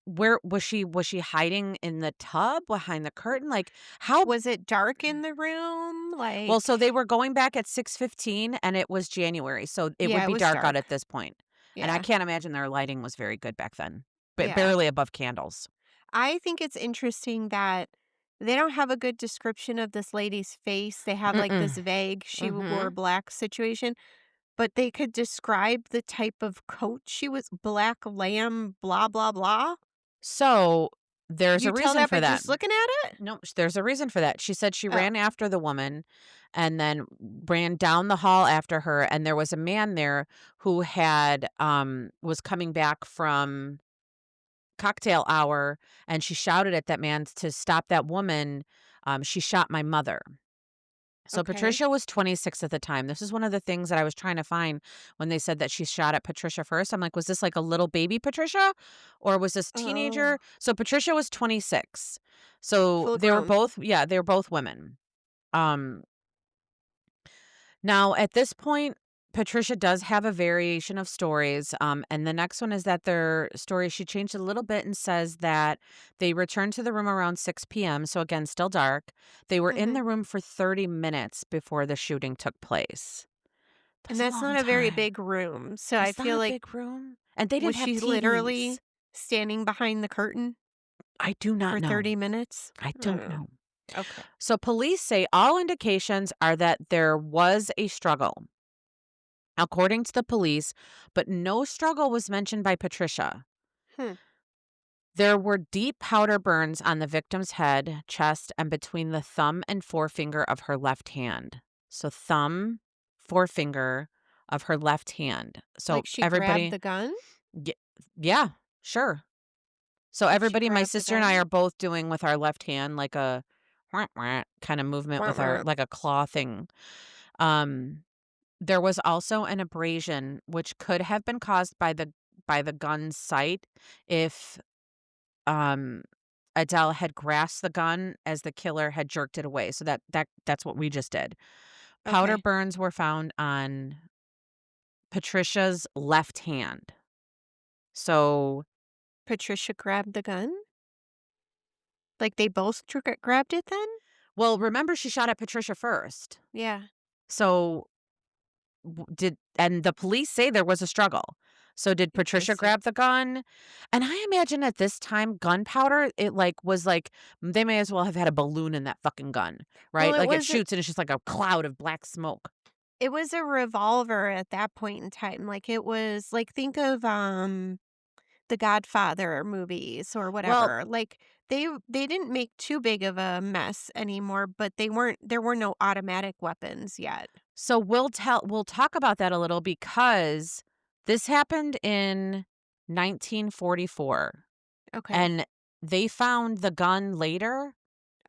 S2: where was she? Was she hiding in the tub behind the curtain? Like how?
S1: Was it dark in the room?
S2: Well, so they
S1: Like,
S2: were going back at 6:15, and it was January, so it would
S1: yeah, it
S2: be
S1: was
S2: dark out at
S1: dark.
S2: this point. And I
S1: Yeah.
S2: can't imagine their lighting was very good back then, but
S1: Yeah.
S2: barely above candles.
S1: I think it's interesting that they don't have a good description of this lady's face. They have like this
S2: Mm-mm.
S1: vague she wore
S2: Mm-hmm.
S1: black situation, but they could describe the type of coat she was black lamb blah blah blah.
S2: So There's a
S1: You tell
S2: reason
S1: that
S2: for
S1: by
S2: that.
S1: just looking at it?
S2: No, there's a reason for that. She said she
S1: Oh,
S2: ran after the woman and then ran down the hall after her, and there was a man there who had was coming back from cocktail hour, and she shouted at that man to stop that woman. She shot my mother. So
S1: okay.
S2: Patricia was 26 at the time. This is one of the things that I was trying to find when they said that she shot at Patricia first. I'm like, was this like a little baby Patricia or was this
S1: Oh,
S2: teenager? So Patricia was 26. So
S1: full
S2: they were
S1: grown.
S2: both, yeah, they were both women. Um Now at this point, Patricia does have a variation of stories. And the next one is that their story, she changed a little bit and says that they returned to the room around 6 p.m. So again, still dark. They were in
S1: Mhm.
S2: the room for 30 minutes before the shooting took place.
S1: And
S2: That's a
S1: that's
S2: long
S1: not a very
S2: time.
S1: big room, so I
S2: It's not
S1: feel
S2: a
S1: like
S2: big room. And they
S1: was
S2: didn't have
S1: she
S2: TVs.
S1: literally standing behind the curtain
S2: I do not
S1: for
S2: know.
S1: 30 minutes?
S2: I don't
S1: Oh,
S2: know.
S1: okay.
S2: So police say all indications are that there was a struggle, according to the police, but no struggle was mentioned by Patricia.
S1: Hmm,
S2: There were deep powder burns on the victim's head, chest, and between the thumb and forefinger of her left hand. So, thumb, forefinger of her left hand. So,
S1: like she grabbed
S2: everybody,
S1: the gun?
S2: y- yeah, sure. So,
S1: Like she
S2: everybody, my
S1: grabbed the
S2: sister and I
S1: gun?
S2: are both doing with our left hand like a kind of movement
S1: Wah,
S2: with our,
S1: wah.
S2: like a claw thing. Um, there was also an abrasion which could have been caused by the gun's sight if um, Adele had grasped the gun as the killer had jerked it away. So that's what we just did. Powder
S1: Okay.
S2: burns were found on Patricia's left hand. So,
S1: Patricia grabbed the gun? Like they both grabbed it then?
S2: well, remember she shot at Patricia first.
S1: Yeah.
S2: So, did and the police say there was a struggle. So did Patricia
S1: Interesting.
S2: grab the gun? And I imagine at this time gunpowder, it like was like they may as well have had a balloon in that fucking gun,
S1: Well,
S2: right? Like it shoots and it's just like a cloud of black smoke.
S1: it was a revolver at that point in time. Like it was like think of the Godfather movies or
S2: Well,
S1: whatever. Like they didn't make too big of a mess anymore, but there were no automatic weapons yet.
S2: so we'll talk about that a little because this happened in 1944
S1: Okay.
S2: and they found the gun later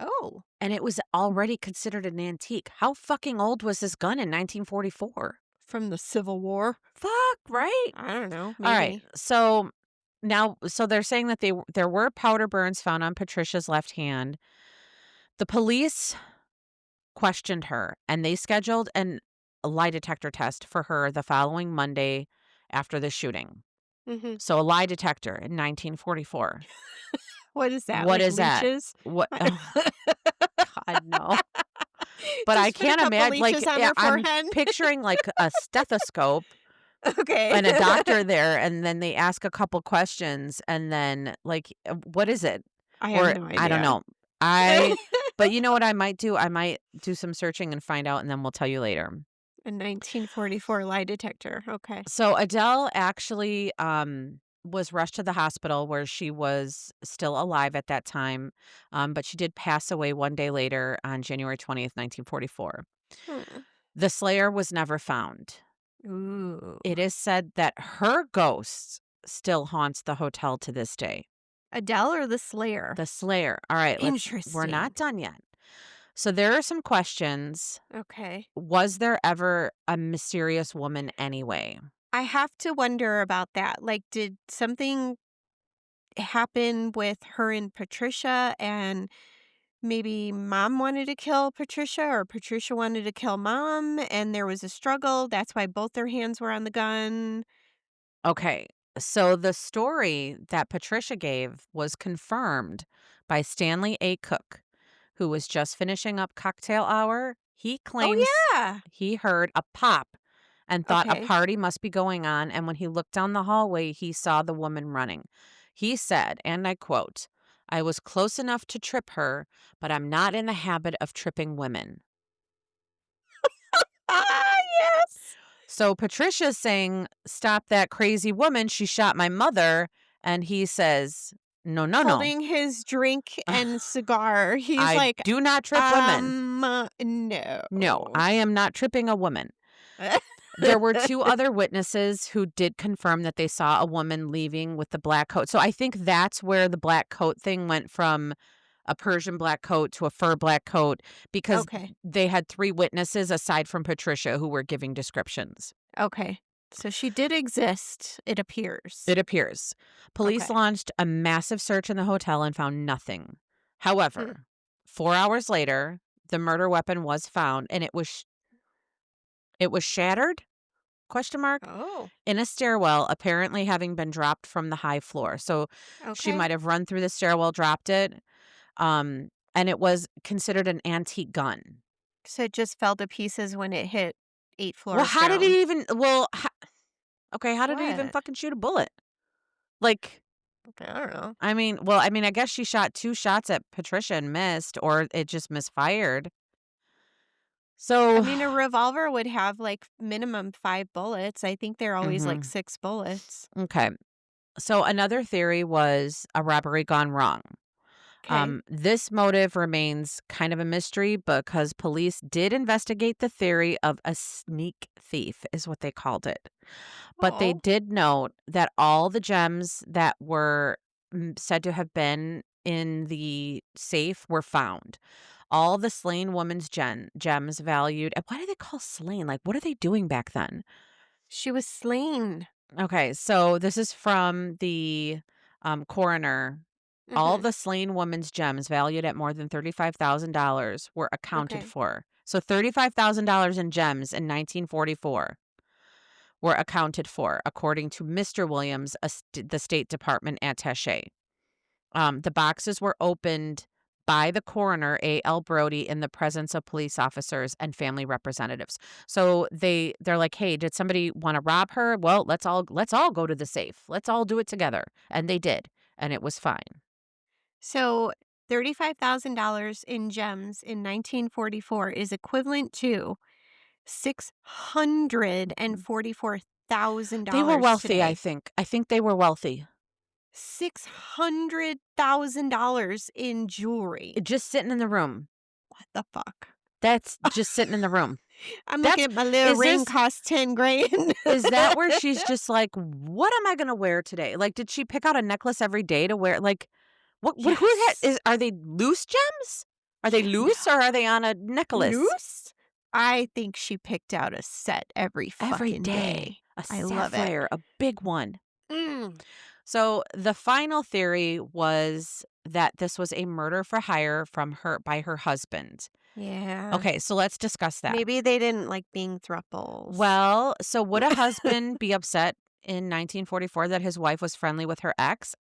S1: Oh,
S2: and it was already considered an antique. How fucking old was this gun in 1944?
S1: from the Civil War?
S2: Fuck, right?
S1: I don't know,
S2: All right.
S1: maybe.
S2: So now so they're saying that there were powder burns found on Patricia's left hand. The police questioned her and they scheduled a lie detector test for her the following Monday after the shooting.
S1: Mhm.
S2: So a lie detector in 1944.
S1: What is that?
S2: What
S1: Like
S2: is that?
S1: leeches?
S2: What oh, God no. But I
S1: Just put a
S2: can't
S1: couple
S2: imagine like
S1: leeches on
S2: yeah,
S1: her
S2: I'm
S1: forehead.
S2: picturing like a stethoscope
S1: Okay.
S2: and a doctor there and then they ask a couple questions and then like what is it?
S1: I have
S2: Or
S1: no
S2: I don't
S1: idea.
S2: know. I but you know what I might do? I might do some searching and find out and then we'll tell you later.
S1: A 1944 lie detector. Okay.
S2: So Adele actually was rushed to the hospital where she was still alive at that time. But she did pass away one day later on January 20th, 1944.
S1: Hmm.
S2: The Slayer was never found.
S1: Ooh.
S2: It is said that her ghost still haunts the hotel to this day.
S1: Adele or the Slayer?
S2: The Slayer. All right, we're
S1: Interesting.
S2: not done yet. So there are some questions.
S1: Okay.
S2: Was there ever a mysterious woman anyway?
S1: I have to wonder about that. Like, did something happen with her and Patricia and maybe mom wanted to kill Patricia or Patricia wanted to kill mom and there was a struggle? That's why both their hands were on the gun.
S2: Okay. So the story that Patricia gave was confirmed by Stanley A. Cook, who was just finishing up cocktail hour. He
S1: Oh,
S2: claims
S1: yeah.
S2: he heard a pop and thought a
S1: Okay.
S2: party must be going on. And when he looked down the hallway, he saw the woman running. He said, and I quote, I was close enough to trip her, but I'm not in the habit of tripping women.
S1: Ah, yes.
S2: So Patricia's saying, stop that crazy woman. She shot my mother. And he says, No, no, no.
S1: holding his drink and cigar. He's
S2: I
S1: like,
S2: do not trip women.
S1: no.
S2: No, I am not tripping a woman. There were 2 other witnesses who did confirm that they saw a woman leaving with the black coat. So I think that's where the black coat thing went from a Persian black coat to a fur black coat, because
S1: Okay.
S2: they had 3 witnesses aside from Patricia who were giving descriptions.
S1: Okay. So she did exist, it appears.
S2: It appears. Police
S1: Okay.
S2: launched a massive search in the hotel and found nothing.
S1: Hmm.
S2: However, 4 hours later, the murder weapon was found, and it was shattered? Question mark.
S1: Oh,
S2: In a stairwell, apparently having been dropped from the high floor. So she
S1: okay.
S2: might have run through the stairwell, dropped it, and it was considered an antique gun.
S1: So it just fell to pieces when it hit 8
S2: Well,
S1: floors
S2: how did it
S1: down.
S2: even okay, how did it even
S1: What?
S2: fucking shoot a bullet? Like,
S1: I don't know.
S2: I guess she shot 2 shots at Patricia and missed, or it just misfired.
S1: I
S2: So
S1: mean, a revolver would have like minimum 5 bullets. I think they're always like
S2: mhm,
S1: 6 bullets.
S2: okay. So another theory was a robbery gone wrong.
S1: Okay.
S2: This motive remains kind of a mystery because police did investigate the theory of a sneak thief, is what they called it. But they
S1: Oh,
S2: did note that all the gems that were said to have been in the safe were found. All the slain woman's gems valued. And why do they call slain? Like, what are they doing back then?
S1: she was slain.
S2: Okay, so this is from the coroner. All
S1: Mhm.
S2: the slain woman's gems valued at more than $35,000 were accounted
S1: Okay.
S2: for. So $35,000 in gems in 1944 were accounted for, according to Mr. Williams, the State Department attaché. The boxes were opened by the coroner, A.L. Brody, in the presence of police officers and family representatives. So they're like, "Hey, did somebody want to rob her? Well, let's all go to the safe. Let's all do it together." And they did, and it was fine.
S1: So $35,000 in gems in 1944 is equivalent to
S2: They were
S1: $644,000
S2: wealthy, I
S1: today.
S2: think. I think they were wealthy.
S1: $600,000 in jewelry.
S2: Just sitting in the room.
S1: What the fuck?
S2: That's just sitting in the room.
S1: I'm looking
S2: That's
S1: at my little
S2: is
S1: ring
S2: this
S1: cost 10 grand.
S2: is that where she's just like, "What am I gonna wear today?" Like, did she pick out a necklace every day to wear? Like, what who had
S1: Yes.
S2: is are they loose gems? Are they
S1: No.
S2: loose or are they on a necklace?
S1: Loose? I think she picked out a set every
S2: Every
S1: fucking
S2: day.
S1: day.
S2: A
S1: I love it.
S2: sapphire, a big one.
S1: Mm.
S2: So, the final theory was that this was a murder for hire from her by her husband.
S1: Yeah.
S2: Okay, so let's discuss that.
S1: Maybe they didn't like being thruples.
S2: Well, so would a husband be upset in 1944 that his wife was friendly with her ex?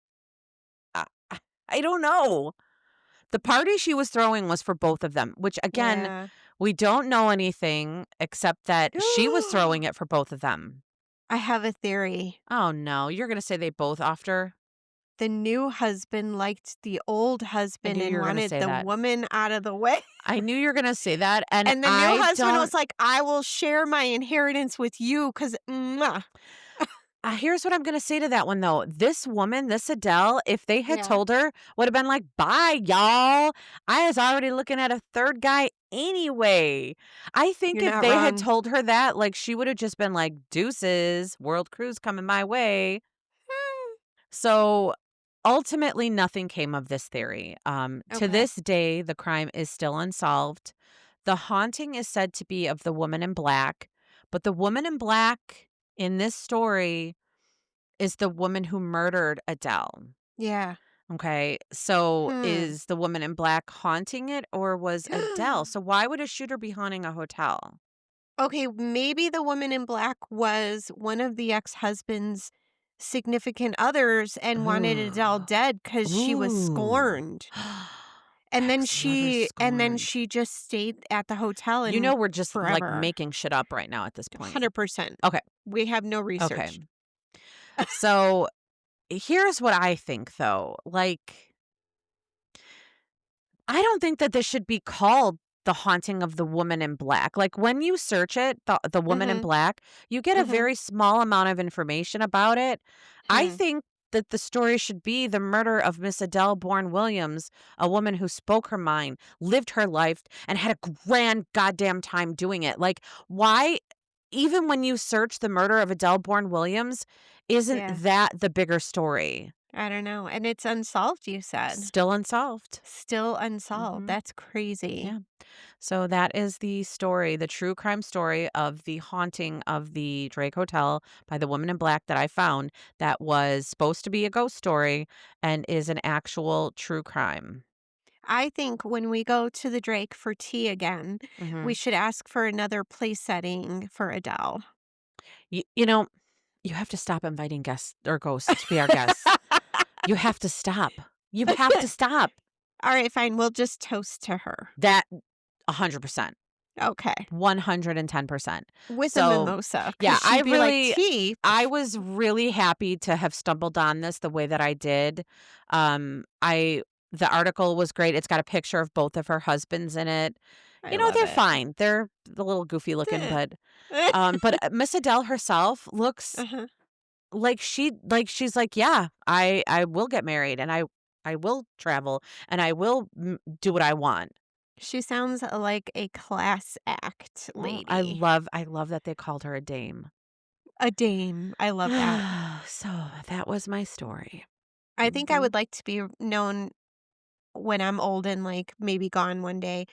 S2: I I don't know. The party she was throwing was for both of them, which again,
S1: Yeah.
S2: we don't know anything except that she was throwing it for both of them.
S1: I have a theory.
S2: Oh no, you're going to say they both offed her?
S1: The new husband liked the old
S2: I
S1: husband
S2: knew you
S1: and
S2: were going to
S1: wanted
S2: say
S1: the
S2: that.
S1: woman out of the way.
S2: I knew you were going to say that, and
S1: And the new
S2: I
S1: husband
S2: don't
S1: was like, I will share my inheritance with you because,
S2: here's what I'm gonna say to that one though. This woman, this Adele, if they had
S1: yeah,
S2: told her, would have been like, "Bye, y'all. I was already looking at a third guy anyway." I think
S1: you're
S2: if
S1: not
S2: they had
S1: wrong.
S2: told her that, like, she would have just been like, "Deuces, world cruise coming my way."
S1: Hmm,
S2: So ultimately, nothing came of this theory. To
S1: okay.
S2: this day, the crime is still unsolved. The haunting is said to be of the woman in black, but the woman in black in this story is the woman who murdered Adele.
S1: Yeah.
S2: Okay. So
S1: Hmm.
S2: is the woman in black haunting it or was Adele? So why would a shooter be haunting a hotel?
S1: Okay, maybe the woman in black was one of the ex-husband's significant others and wanted Adele
S2: Ooh.
S1: dead because she was
S2: Ooh.
S1: scorned. And then
S2: Ex-lover scorned.
S1: she just stayed at the hotel
S2: You
S1: and
S2: know, we're just like
S1: forever.
S2: making shit up right now at this point.
S1: 100%.
S2: Okay.
S1: We have no
S2: Okay.
S1: research.
S2: So here's what I think though. Like, I don't think that this should be called The Haunting of the Woman in Black. Like when you search it, the Woman in
S1: Mhm.
S2: Black, you get a
S1: Mhm.
S2: very small amount of information about it. I
S1: Hmm.
S2: think that the story should be the murder of Miss Adele Bourne Williams, a woman who spoke her mind, lived her life, and had a grand goddamn time doing it. Like, why, even when you search the murder of Adele Bourne Williams, isn't
S1: Yeah.
S2: that the bigger story?
S1: I don't know. And it's unsolved, you said.
S2: Still unsolved.
S1: Still unsolved.
S2: Mhm.
S1: That's crazy.
S2: Yeah. So that is the story, the true crime story of the haunting of the Drake Hotel by the woman in black that I found that was supposed to be a ghost story and is an actual true crime.
S1: I think when we go to the Drake for tea again, we
S2: Mhm.
S1: should ask for another place setting for Adele.
S2: You know, you have to stop inviting guests or ghosts to be our guests. You have to stop. You have to stop.
S1: All right, fine. We'll just toast to her.
S2: That 100%.
S1: Okay.
S2: 110%.
S1: With a
S2: So,
S1: mimosa.
S2: yeah,
S1: Because she'd be like, tea?
S2: I was really happy to have stumbled on this the way that I did. I the article was great. It's got a picture of both of her husbands in it.
S1: I love
S2: They're
S1: it.
S2: fine. They're a little goofy looking,
S1: Eh.
S2: but Miss Adele herself looks
S1: Uh-huh.
S2: like she's like, "Yeah, I will get married and I will travel and I will do what I want."
S1: She sounds like a class act
S2: Well,
S1: lady.
S2: I love that they called her a dame.
S1: A dame. I love that.
S2: So that was my story.
S1: I think I
S2: Mhm.
S1: would like to be known when I'm old and, like, maybe gone one day.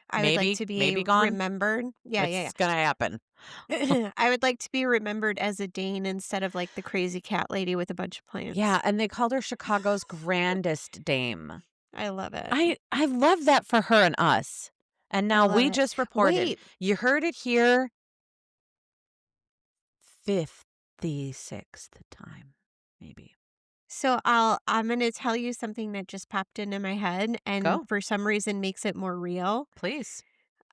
S1: I would like to be
S2: Maybe gone.
S1: remembered. Yeah, yeah,
S2: It's gonna happen.
S1: yeah. I would like to be remembered as a Dane instead of, like, the crazy cat lady with a bunch of plants.
S2: Yeah, and they called her Chicago's grandest dame.
S1: I love it.
S2: I love that for her and us. And
S1: I
S2: now
S1: love
S2: we
S1: it.
S2: just reported.
S1: Wait,
S2: You heard it here 56th time, maybe.
S1: so I'm gonna tell you something that just popped into my head and
S2: Go,
S1: for some reason makes it more real.
S2: please.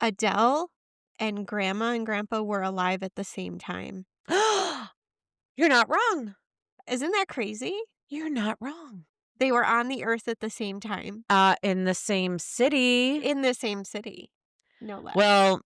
S1: Adele and grandma and grandpa were alive at the same time.
S2: You're not wrong.
S1: Isn't that crazy?
S2: You're not wrong.
S1: They were on the earth at the same time
S2: In the same city.
S1: in the same city, no less.
S2: Well,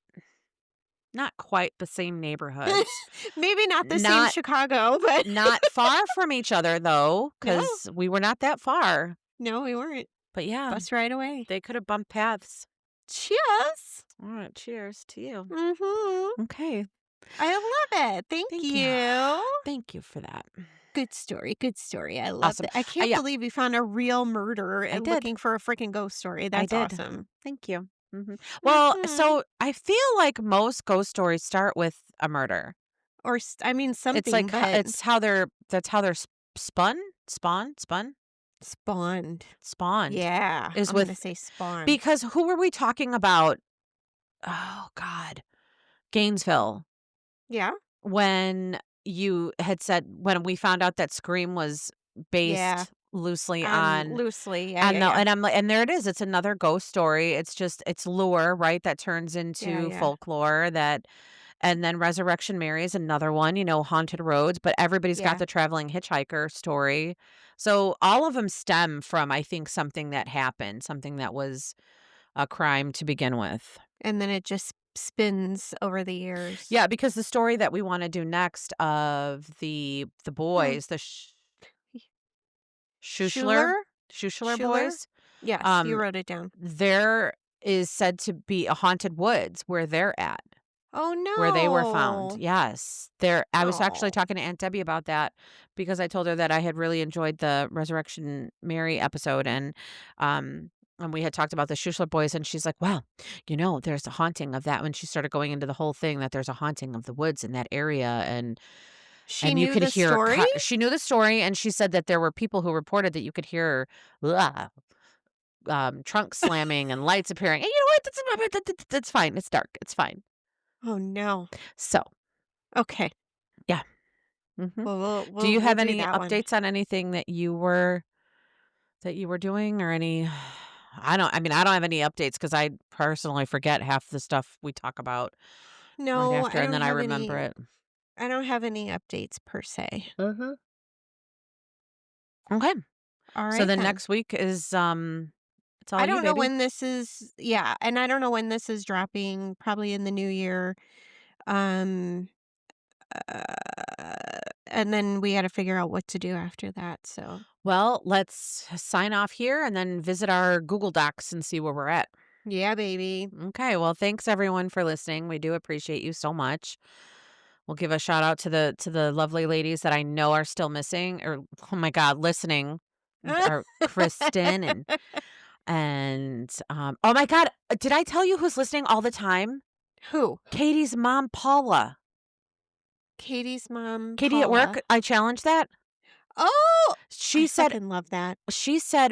S2: not quite the same neighborhoods.
S1: Maybe not the same
S2: Not
S1: Chicago, but
S2: not far from each other though,
S1: no,
S2: because we were not that far.
S1: no, we weren't.
S2: But yeah,
S1: Bus right away.
S2: they could have bumped paths.
S1: Cheers.
S2: All right, cheers to you.
S1: Mhm.
S2: Okay.
S1: I love it. Thank
S2: Thank you.
S1: you.
S2: Thank you for that.
S1: Good story. Good story. I love
S2: Awesome.
S1: that. I can't
S2: Yeah,
S1: believe you found a real murderer
S2: I
S1: and
S2: did.
S1: looking for a freaking ghost story.
S2: I
S1: That's
S2: did.
S1: awesome.
S2: Thank you. Well,
S1: Mhm.
S2: so I feel like most ghost stories start with a murder.
S1: Or I mean
S2: It's
S1: something,
S2: like
S1: but
S2: that's how they're spun,
S1: spawned.
S2: spawned
S1: Yeah,
S2: is
S1: I'm gonna
S2: with
S1: say spawned.
S2: because who were we talking about? Oh God, Gainesville.
S1: Yeah.
S2: When you had said when we found out that Scream was
S1: Yeah.
S2: based loosely on
S1: Loosely. Yeah,
S2: and
S1: yeah,
S2: the
S1: yeah.
S2: and I'm like and there it is, it's another ghost story. It's just it's lore, right? That turns
S1: Yeah,
S2: into
S1: yeah.
S2: folklore that and then Resurrection Mary is another one, haunted roads, but everybody's got
S1: Yeah.
S2: the traveling hitchhiker story. So all of them stem from, I think, something that happened, something that was a crime to begin with.
S1: And then it just spins over the years.
S2: Yeah, because the story that we wanna do next of the
S1: Mm.
S2: boys, the Schuschler
S1: Schuler?
S2: Schuschler
S1: Schuler?
S2: boys,
S1: Yes, you
S2: um,
S1: wrote it down.
S2: there is said to be a haunted woods where they're at,
S1: Oh,
S2: where they were found.
S1: no.
S2: Yes. There I was actually
S1: Oh.
S2: talking to Aunt Debbie about that because I told her that I had really enjoyed the Resurrection Mary episode and we had talked about the Schuschler boys and she's like, "Well, there's a haunting of that," when she started going into the whole thing that there's a haunting of the woods in that area
S1: She
S2: and you
S1: knew
S2: could
S1: the
S2: hear
S1: story?
S2: she knew the story, and she said that there were people who reported that you could hear, "Blah," trunk slamming and lights appearing, and you know what? That's fine, it's dark, it's fine.
S1: Oh, no.
S2: So,
S1: Okay.
S2: yeah, mhm.
S1: Well,
S2: Do you
S1: we'll
S2: have
S1: do
S2: any
S1: that one.
S2: updates on anything that you were doing or any I don't have any updates because I personally forget half the stuff we talk about right
S1: No,
S2: after, and then I remember it.
S1: I don't have any updates per se.
S2: Mhm. Okay.
S1: All
S2: So
S1: right
S2: then
S1: then.
S2: next week is, it's all
S1: I
S2: you,
S1: don't know
S2: baby.
S1: when this is yeah, and I don't know when this is dropping, probably in the new year. Um, uh, and then we got to figure out what to do after that. So,
S2: Well, let's sign off here and then visit our Google Docs and see where we're at.
S1: yeah, baby.
S2: Okay. Well, thanks everyone for listening. We do appreciate you so much. We'll give a shout out to the lovely ladies that I know are still missing or oh my God, listening. Are Kristen and oh my God, did I tell you who's listening all the time?
S1: Who?
S2: Katie's mom, Paula.
S1: Katie's mom,
S2: Katie at
S1: Paula.
S2: work, I challenged that.
S1: Oh,
S2: She
S1: I
S2: said
S1: fucking love that.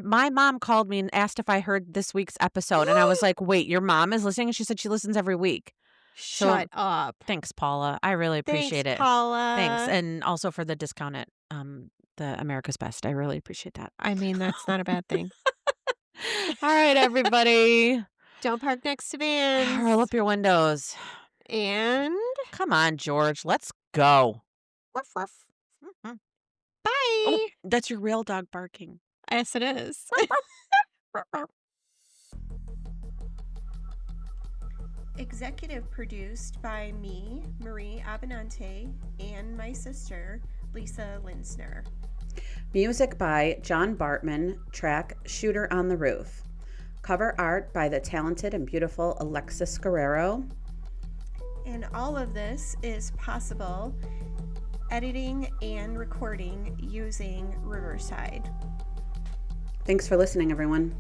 S2: my mom called me and asked if I heard this week's episode. And I was like, wait, your mom is listening? And she said she listens every week.
S1: Shut up.
S2: Thanks, Paula. I really appreciate
S1: Thanks,
S2: it.
S1: Paula.
S2: Thanks. And also for the discount at the America's Best. I really appreciate that.
S1: I mean, that's not a bad thing.
S2: All right, everybody.
S1: Don't park next to vans.
S2: Roll up your windows.
S1: And
S2: Come on, George. Let's go.
S1: woof woof.
S2: Mhm.
S1: Bye.
S2: Oh, that's your real dog barking.
S1: Yes, it is. Executive produced by me, Marie Abinante, and my sister, Lisa Linsner.
S2: Music by John Bartman, track Shooter on the Roof. Cover art by the talented and beautiful Alexis Guerrero.
S1: And all of this is possible editing and recording using Riverside.
S2: Thanks for listening, everyone.